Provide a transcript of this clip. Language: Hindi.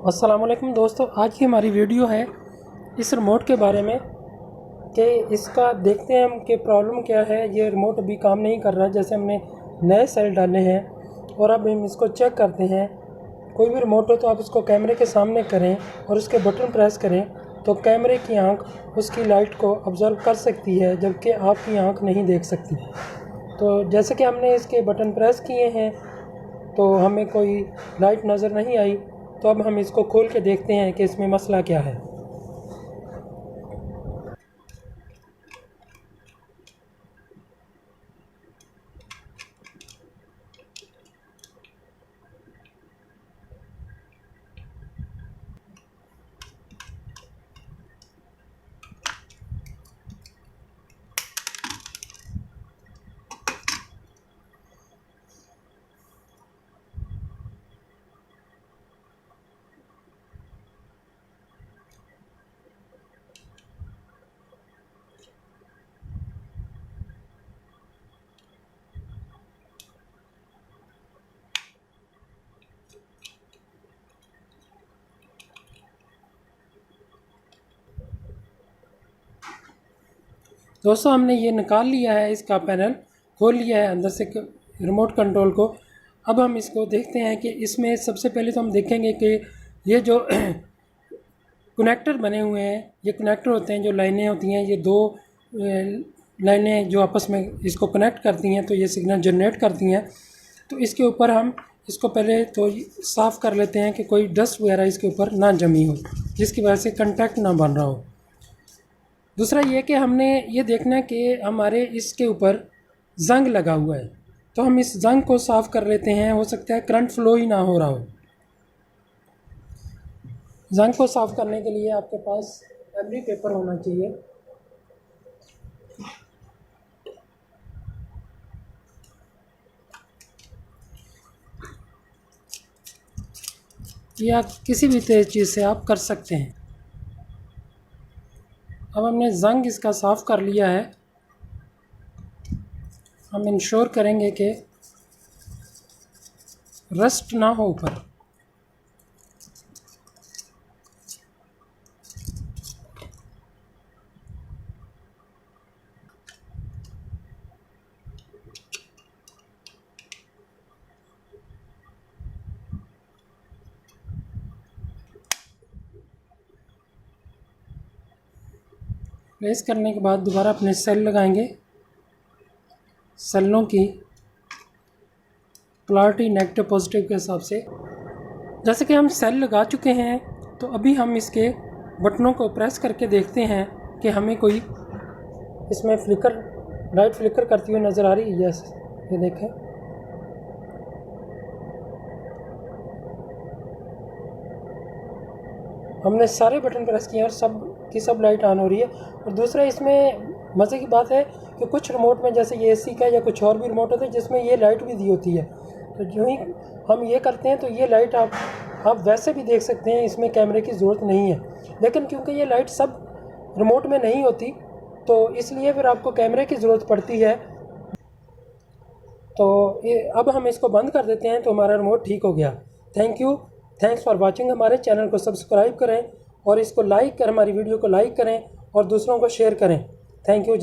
अस्सलामुअलैकुम दोस्तों, आज की हमारी वीडियो है इस रिमोट के बारे में कि इसका देखते हैं हम कि प्रॉब्लम क्या है। ये रिमोट अभी काम नहीं कर रहा है। जैसे हमने नए सेल डाले हैं और अब हम इसको चेक करते हैं। कोई भी रिमोट हो तो आप इसको कैमरे के सामने करें और उसके बटन प्रेस करें तो कैमरे की आंख उसकी लाइट को ऑब्ज़र्व कर सकती है, जबकि आपकी आंख नहीं देख सकती। तो जैसे कि हमने इसके बटन प्रेस किए हैं तो हमें कोई लाइट नज़र नहीं आई। तो अब हम इसको खोल के देखते हैं कि इसमें मसला क्या है। दोस्तों, हमने ये निकाल लिया है, इसका पैनल खोल लिया है अंदर से रिमोट कंट्रोल को। अब हम इसको देखते हैं कि इसमें सबसे पहले तो हम देखेंगे कि ये जो कनेक्टर बने हुए हैं, ये कनेक्टर होते हैं, जो लाइनें होती हैं, ये दो लाइनें जो आपस में इसको कनेक्ट करती हैं तो ये सिग्नल जनरेट करती हैं। तो इसके ऊपर हम इसको पहले तो साफ़ कर लेते हैं कि कोई डस्ट वगैरह इसके ऊपर ना जमी हो, जिसकी वजह से कांटेक्ट ना बन रहा हो। दूसरा ये कि हमने ये देखना है कि हमारे इसके ऊपर जंग लगा हुआ है, तो हम इस जंग को साफ़ कर लेते हैं। हो सकता है करंट फ्लो ही ना हो रहा हो। जंग को साफ़ करने के लिए आपके पास एमरी पेपर होना चाहिए। या किसी भी तेज़ चीज़ से आप कर सकते हैं। अब हमने जंग इसका साफ़ कर लिया है। हम इंश्योर करेंगे कि रस्ट ना हो ऊपर। प्रेस करने के बाद दोबारा अपने सेल लगाएंगे। सेलों की पोलैरिटी नेगेटिव पॉजिटिव के हिसाब से। जैसे कि हम सेल लगा चुके हैं तो अभी हम इसके बटनों को प्रेस करके देखते हैं कि हमें कोई इसमें फ्लिकर लाइट फ्लिकर करती हुई नज़र आ रही है। यस, ये देखें, हमने सारे बटन प्रेस किए और सब की सब लाइट ऑन हो रही है। और दूसरा इसमें मज़े की बात है कि कुछ रिमोट में, जैसे ये एसी का या कुछ और भी रिमोट होते हैं जिसमें ये लाइट भी दी होती है, तो जो ही हम ये करते हैं तो ये लाइट आप वैसे भी देख सकते हैं, इसमें कैमरे की ज़रूरत नहीं है। लेकिन क्योंकि ये लाइट सब रिमोट में नहीं होती तो इसलिए फिर आपको कैमरे की ज़रूरत पड़ती है। तो ये अब हम इसको बंद कर देते हैं तो हमारा रिमोट ठीक हो गया। Thanks for watching. हमारे चैनल को सब्सक्राइब करें और इसको लाइक करें, हमारी वीडियो को लाइक करें और दूसरों को शेयर करें। Thank you.